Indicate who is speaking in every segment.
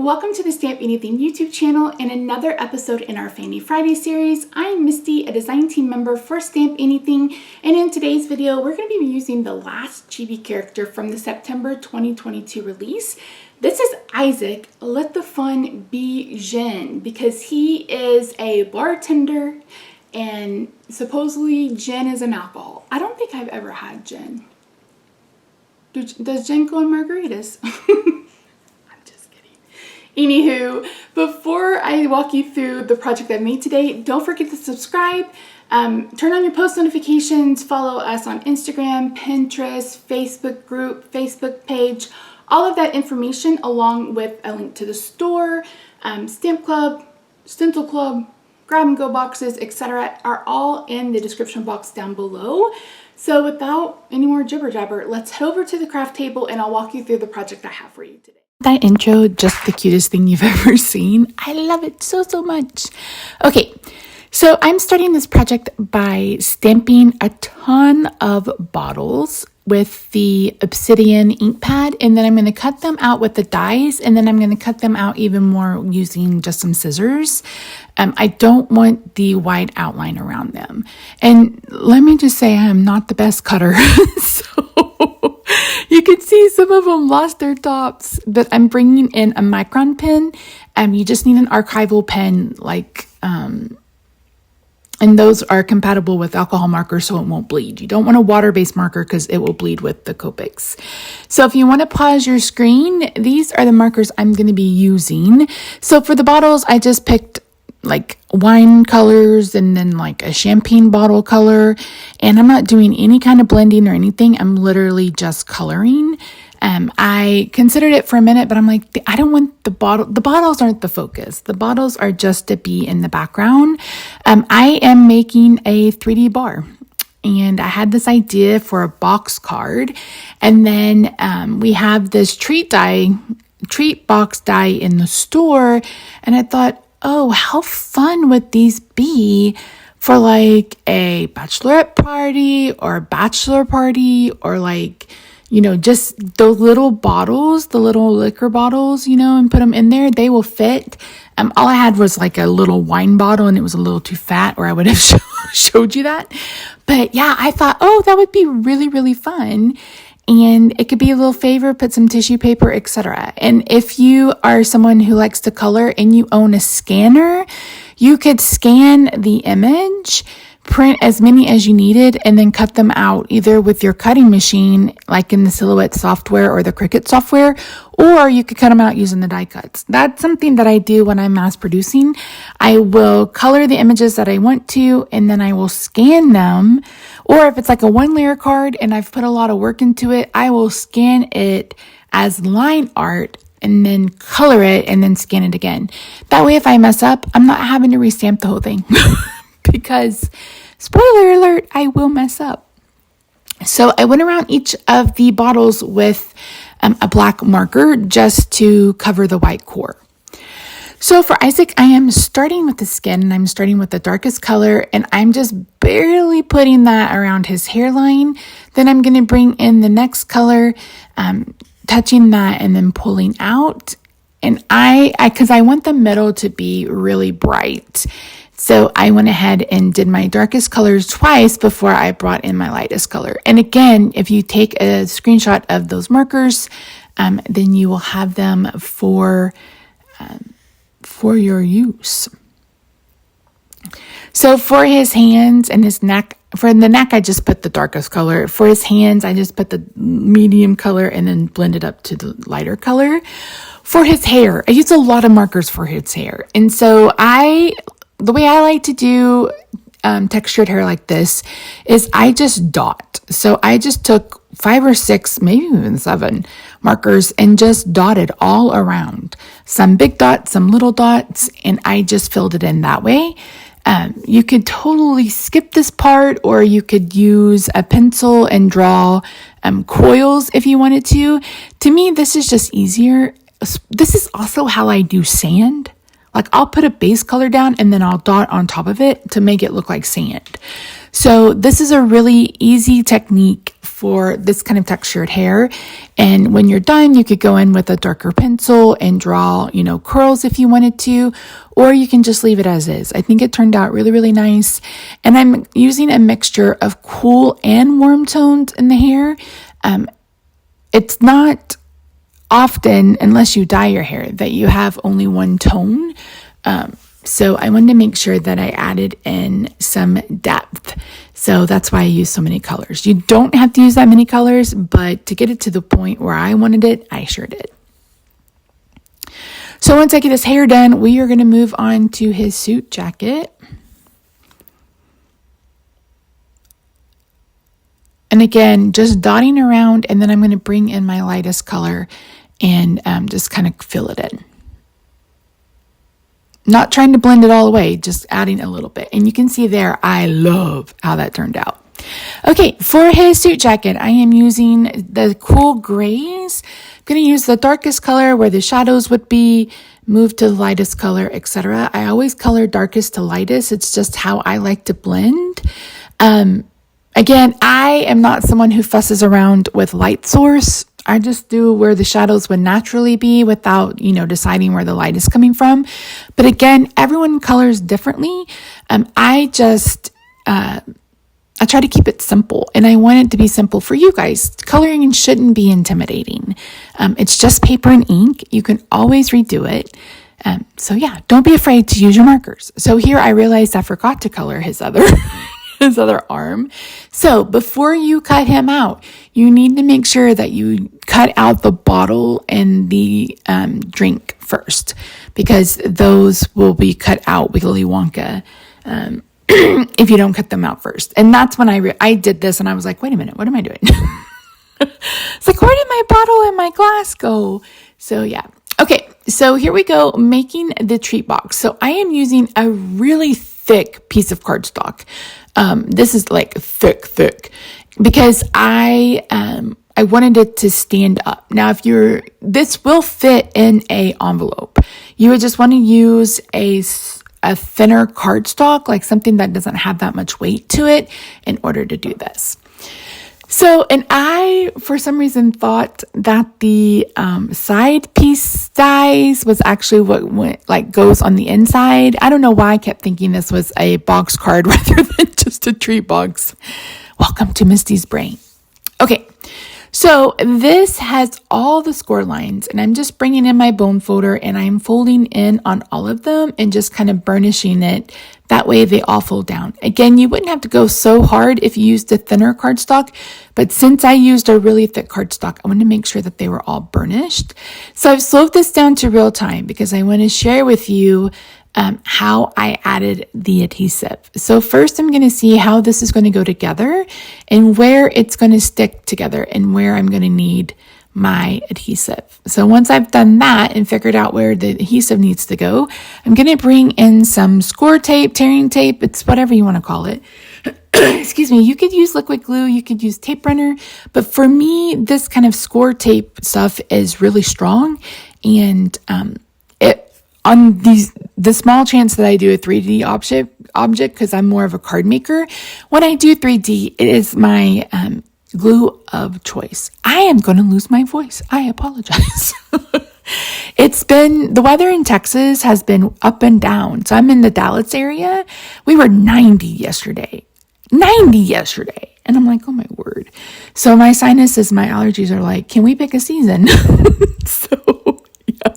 Speaker 1: welcome to the Stamp Anything YouTube channel and another episode in our Fanny Friday series. I'm Misty, a design team member for Stamp Anything, and in today's video we're going to be using the last chibi character from the September 2022 release. This is Isaac, Let the Fun Be Gin, because he is a bartender and supposedly gin is an alcohol. I don't think I've ever had gin. Does gin go in margaritas? Anywho, before I walk you through the project I made today, don't forget to subscribe, turn on your post notifications, follow us on Instagram, Pinterest, Facebook group, Facebook page, all of that information along with a link to the store, Stamp Club, Stencil Club, grab and go boxes, etc. are all in the description box down below. So without any more jibber jabber, let's head over to the craft table and I'll walk you through the project I have for you today. That intro, just the cutest thing you've ever seen. I love it so much. Okay, so I'm starting this project by stamping a ton of bottles with the obsidian ink pad, and then I'm going to cut them out with the dies, and then I'm going to cut them out even more using just some scissors. I don't want the white outline around them. And let me just say I'm not the best cutter, so you can see some of them lost their tops, but I'm bringing in a micron pen. You just need an archival pen, and those are compatible with alcohol markers so it won't bleed. You don't want a water-based marker because it will bleed with the Copics. So if you want to pause your screen, these are the markers I'm going to be using. So for the bottles, I just picked like wine colors and then like a champagne bottle color, and I'm not doing any kind of blending or anything. I'm literally just coloring. I considered it for a minute, but I'm like, I don't want the bottles aren't the focus. The bottles are just to be in the background. I am making a 3D bar, and I had this idea for a box card, and then we have this treat box die in the store, and I thought, oh, how fun would these be for like a bachelorette party or a bachelor party, or like, you know, just those little bottles, the little liquor bottles, you know, and put them in there. They will fit. All I had was like a little wine bottle and it was a little too fat, or I would have showed you that. But yeah, I thought, oh, that would be really fun. And it could be a little favor, put some tissue paper, etc. And if you are someone who likes to color and you own a scanner, you could scan the image, print as many as you needed, and then cut them out either with your cutting machine, like in the Silhouette software or the Cricut software, or you could cut them out using the die cuts. That's something that I do when I'm mass producing. I will color the images that I want to, and then I will scan them. Or if it's like a one layer card and I've put a lot of work into it, I will scan it as line art and then color it and then scan it again. That way, if I mess up, I'm not having to restamp the whole thing. Because, spoiler alert, I will mess up. So I went around each of the bottles with a black marker just to cover the white core. So for Isaac, I am starting with the skin, and I'm starting with the darkest color, and I'm just barely putting that around his hairline. Then I'm going to bring in the next color, touching that and then pulling out. And because I want the middle to be really bright. So I went ahead and did my darkest colors twice before I brought in my lightest color. And again, if you take a screenshot of those markers, then you will have them for your use. So for his hands and his neck, for the neck, I just put the darkest color. For his hands, I just put the medium color and then blended up to the lighter color. For his hair, I used a lot of markers for his hair. And so the way I like to do textured hair like this is I just dot. So I just took 5 or 6, maybe even 7 markers and just dotted all around. Some big dots, some little dots, and I just filled it in that way. You could totally skip this part, or you could use a pencil and draw coils if you wanted to. To me, this is just easier. This is also how I do sand. Like I'll put a base color down and then I'll dot on top of it to make it look like sand. So this is a really easy technique for this kind of textured hair. And when you're done, you could go in with a darker pencil and draw, curls if you wanted to, or you can just leave it as is. I think it turned out really, really nice. And I'm using a mixture of cool and warm tones in the hair. It's not often, unless you dye your hair, that you have only one tone. So I wanted to make sure that I added in some depth. So that's why I use so many colors. You don't have to use that many colors, but to get it to the point where I wanted it, I sure did. So once I get his hair done, we are going to move on to his suit jacket. And again, just dotting around, and then I'm going to bring in my lightest color and just kind of fill it in. Not trying to blend it all away, just adding a little bit. And you can see there, I love how that turned out. Okay, for his suit jacket, I am using the cool grays. I'm going to use the darkest color where the shadows would be, move to the lightest color, etc. I always color darkest to lightest. It's just how I like to blend. Again, I am not someone who fusses around with light source. I just do where the shadows would naturally be without, deciding where the light is coming from. But again, everyone colors differently. I try to keep it simple, and I want it to be simple for you guys. Coloring shouldn't be intimidating. It's just paper and ink. You can always redo it. So yeah, don't be afraid to use your markers. So here I realized I forgot to color his other his other arm. So before you cut him out, you need to make sure that you cut out the bottle and the drink first, because those will be cut out Willy Wonka if you don't cut them out first. And that's when I did this, and I was like, wait a minute, what am I doing? It's like, where did my bottle and my glass go? So yeah. Okay, so here we go, making the treat box. So I am using a really thick piece of cardstock. This is like thick, because I wanted it to stand up. Now, this will fit in a envelope. You would just want to use a thinner cardstock, like something that doesn't have that much weight to it, in order to do this. So, and I, for some reason, thought that the side piece dies was actually what goes on the inside. I don't know why I kept thinking this was a box card rather than just a treat box. Welcome to Misty's brain. Okay, so this has all the score lines, and I'm just bringing in my bone folder, and I'm folding in on all of them and just kind of burnishing it. That way they all fold down. Again, you wouldn't have to go so hard if you used a thinner cardstock, but since I used a really thick cardstock, I wanted to make sure that they were all burnished. So I've slowed this down to real time because I want to share with you how I added the adhesive. So first I'm going to see how this is going to go together and where it's going to stick together and where I'm going to need my adhesive. So once I've done that and figured out where the adhesive needs to go, I'm going to bring in some score tape, tearing tape, it's whatever you want to call it. Excuse me, you could use liquid glue, you could use tape runner, but for me, this kind of score tape stuff is really strong, and on the small chance that I do a 3D object, because I'm more of a card maker, when I do 3D, it is my glue of choice. I am going to lose my voice. I apologize. The weather in Texas has been up and down. So I'm in the Dallas area. We were 90 yesterday. And I'm like, oh my word. So my sinuses, my allergies are like, can we pick a season? So yeah.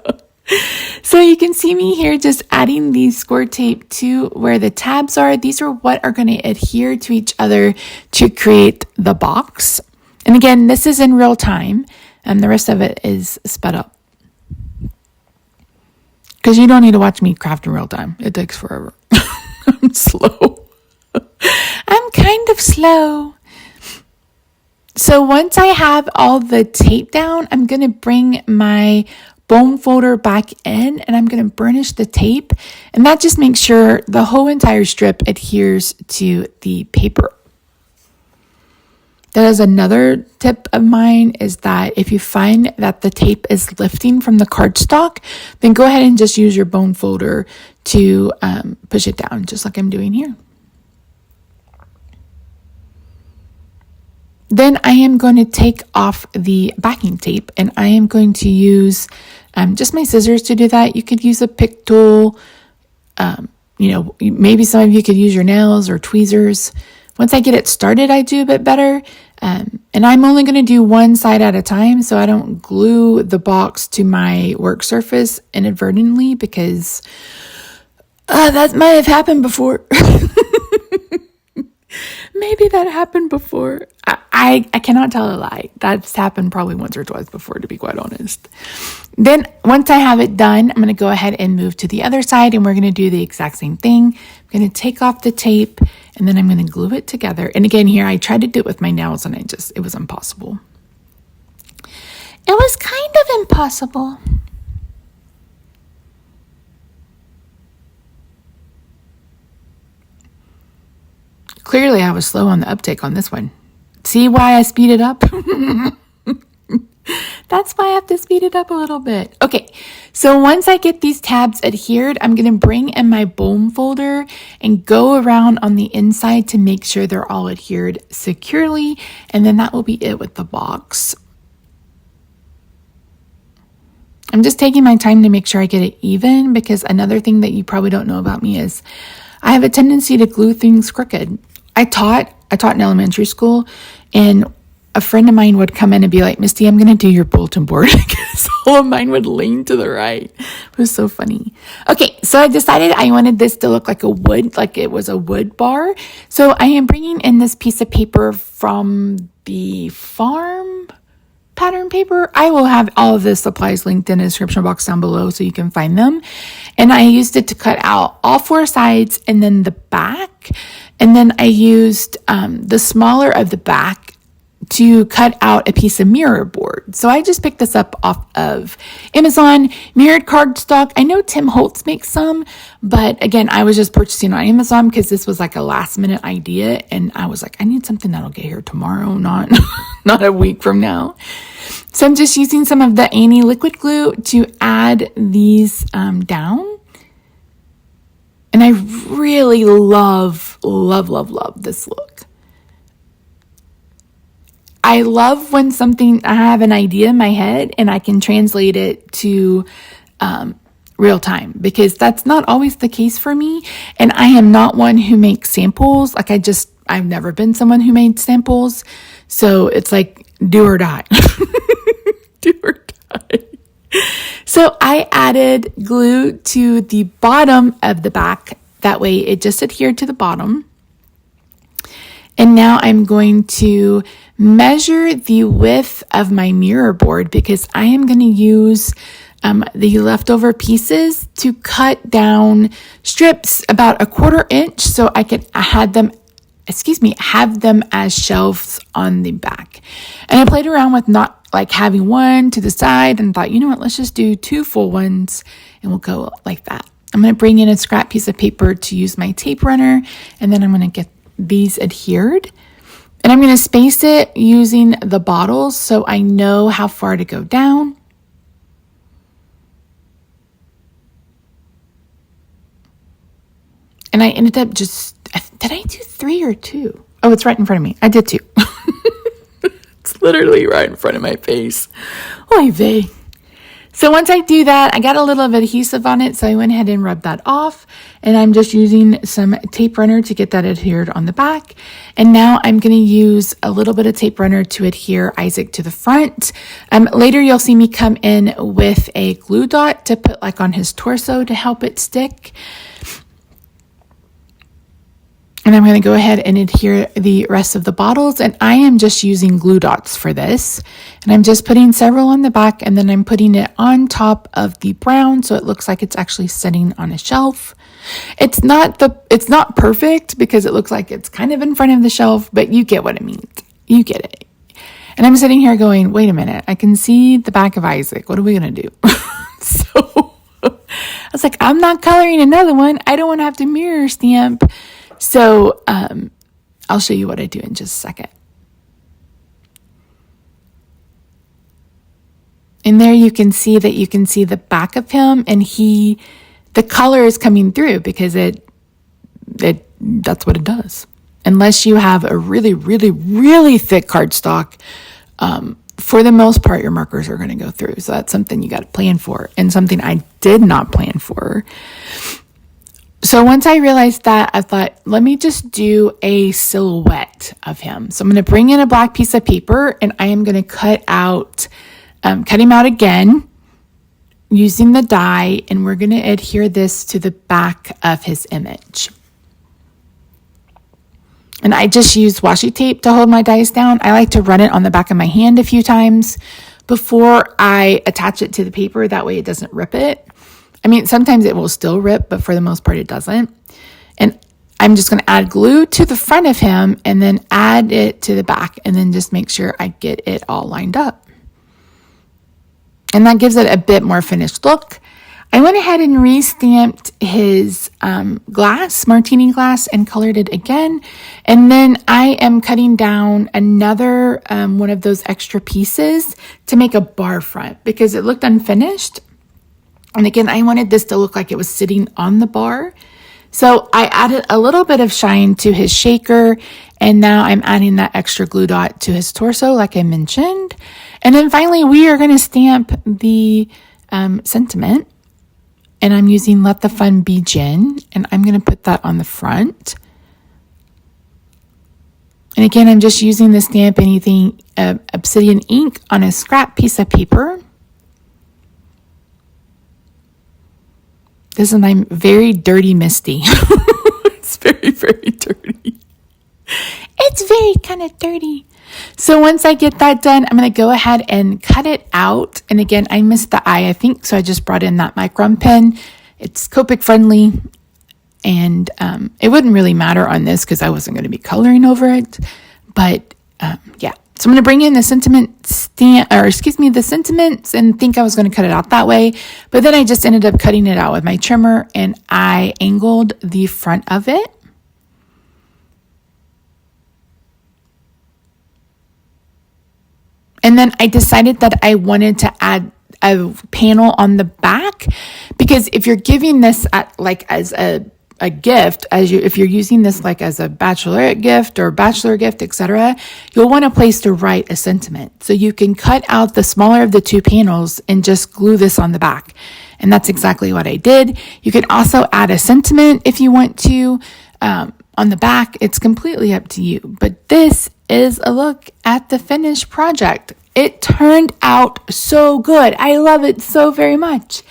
Speaker 1: So you can see me here just adding the score tape to where the tabs are. These are what are going to adhere to each other to create the box. And again, this is in real time, and the rest of it is sped up. Because you don't need to watch me craft in real time. It takes forever. I'm slow. I'm kind of slow. So once I have all the tape down, I'm going to bring my bone folder back in, and I'm going to burnish the tape, and that just makes sure the whole entire strip adheres to the paper. That is another tip of mine, is that if you find that the tape is lifting from the cardstock, then go ahead and just use your bone folder to push it down, just like I'm doing here. Then I am going to take off the backing tape, and I am going to use just my scissors to do that. You could use a pick tool. Maybe some of you could use your nails or tweezers. Once I get it started, I do a bit better. And I'm only going to do one side at a time, so I don't glue the box to my work surface inadvertently, because that might have happened before. Maybe that happened before. I cannot tell a lie. That's happened probably once or twice before, to be quite honest. Then once I have it done, I'm going to go ahead and move to the other side, and we're going to do the exact same thing. I'm going to take off the tape, and then I'm going to glue it together. And again, here I tried to do it with my nails, and it was impossible. It was kind of impossible. Clearly, I was slow on the uptake on this one. See why I speed it up? That's why I have to speed it up a little bit. Okay, so once I get these tabs adhered, I'm going to bring in my bone folder and go around on the inside to make sure they're all adhered securely, and then that will be it with the box. I'm just taking my time to make sure I get it even, because another thing that you probably don't know about me is I have a tendency to glue things crooked. I taught in elementary school, and a friend of mine would come in and be like, Misty, I'm going to do your bulletin board, because all of mine would lean to the right. It was so funny. Okay, so I decided I wanted this to look like it was a wood bar. So I am bringing in this piece of paper from the farm pattern paper. I will have all of the supplies linked in the description box down below so you can find them. And I used it to cut out all four sides and then the back. And then I used the smaller of the back to cut out a piece of mirror board. So I just picked this up off of Amazon, mirrored cardstock. I know Tim Holtz makes some, but again, I was just purchasing on Amazon because this was like a last minute idea. And I was like, I need something that'll get here tomorrow, not a week from now. So I'm just using some of the Annie liquid glue to add these down. And I really love this look. I love when I have an idea in my head and I can translate it to real time, because that's not always the case for me. And I am not one who makes samples. I've never been someone who made samples. So it's like do or die. Do or die. So I added glue to the bottom of the back. That way it just adhered to the bottom. And now I'm going to measure the width of my mirror board, because I am going to use the leftover pieces to cut down strips about 1/4 inch so I could have them as shelves on the back. And I played around with not like having one to the side and thought, you know what, let's just do 2 full ones and we'll go like that. I'm going to bring in a scrap piece of paper to use my tape runner, and then I'm going to get these adhered. And I'm going to space it using the bottles so I know how far to go down. And I ended up did I do 3 or 2? Oh, it's right in front of me. I did 2. It's literally right in front of my face. Oy vey. So once I do that, I got a little of adhesive on it, so I went ahead and rubbed that off. And I'm just using some tape runner to get that adhered on the back. And now I'm going to use a little bit of tape runner to adhere Isaac to the front. Later, you'll see me come in with a glue dot to put like on his torso to help it stick. And I'm going to go ahead and adhere the rest of the bottles. And I am just using glue dots for this. And I'm just putting several on the back, and then I'm putting it on top of the brown so it looks like it's actually sitting on a shelf. It's not perfect because it looks like it's kind of in front of the shelf, but you get what it means. You get it. And I'm sitting here going, wait a minute, I can see the back of Isaac. What are we going to do? So I was like, I'm not coloring another one. I don't want to have to mirror stamp. So I'll show you what I do in just a second. And there you can see the back of him, and the color is coming through because that's what it does. unless you have a really, really, really thick cardstock. For the most part, your markers are going to go through. So that's something you got to plan for, and something I did not plan for. So once I realized that, I thought, let me just do a silhouette of him. So I'm going to bring in a black piece of paper, and I am going to cut him out again using the die, and we're going to adhere this to the back of his image. And I just use washi tape to hold my dies down. I like to run it on the back of my hand a few times before I attach it to the paper. That way it doesn't rip it. I mean, sometimes it will still rip, but for the most part it doesn't. And I'm just going to add glue to the front of him and then add it to the back, and then just make sure I get it all lined up. And that gives it a bit more finished look. I went ahead and re-stamped his martini glass, and colored it again. And then I am cutting down another one of those extra pieces to make a bar front, because it looked unfinished. And again, I wanted this to look like it was sitting on the bar. So I added a little bit of shine to his shaker, and now I'm adding that extra glue dot to his torso, like I mentioned. And then finally, we are going to stamp the sentiment. And I'm using Let the Fun Begin, and I'm going to put that on the front. And again, I'm just using the Stamp Anything Obsidian ink on a scrap piece of paper. This is my very dirty Misty. It's very, very dirty. It's very kind of dirty. So once I get that done, I'm going to go ahead and cut it out. And again, I missed the eye, I think, so I just brought in that micron pen. It's Copic friendly, and it wouldn't really matter on this because I wasn't going to be coloring over it. But yeah, so I'm going to bring in the the sentiments, and think I was going to cut it out that way. But then I just ended up cutting it out with my trimmer, and I angled the front of it. And then I decided that I wanted to add a panel on the back, because if you're giving this as a gift, if you're using this like as a bachelorette gift or bachelor gift, etc., you'll want a place to write a sentiment. So you can cut out the smaller of the two panels and just glue this on the back. And that's exactly what I did. You can also add a sentiment if you want to on the back. It's completely up to you. But this is a look at the finished project. It turned out so good. I love it so very much.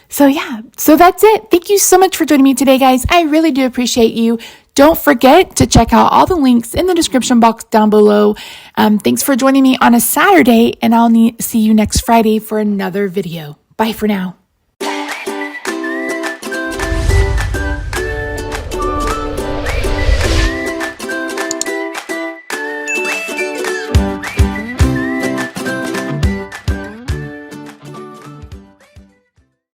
Speaker 1: So yeah, so that's it. Thank you so much for joining me today, guys. I really do appreciate you. Don't forget to check out all the links in the description box down below. Thanks for joining me on a Saturday, and I'll see you next Friday for another video. Bye for now.